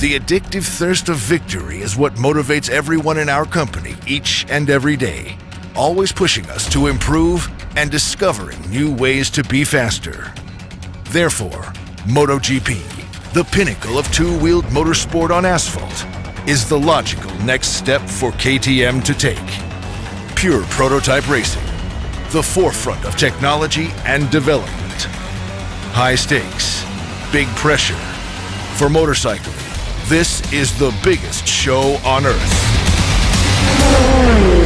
The addictive thirst of victory is what motivates everyone in our company each and every day, always pushing us to improve and discovering new ways to be faster. Therefore, MotoGP, the pinnacle of two-wheeled motorsport on asphalt, is the logical next step for KTM to take. Pure prototype racing, the forefront of technology and development. High stakes, big pressure. For motorcycling, this is the biggest show on earth.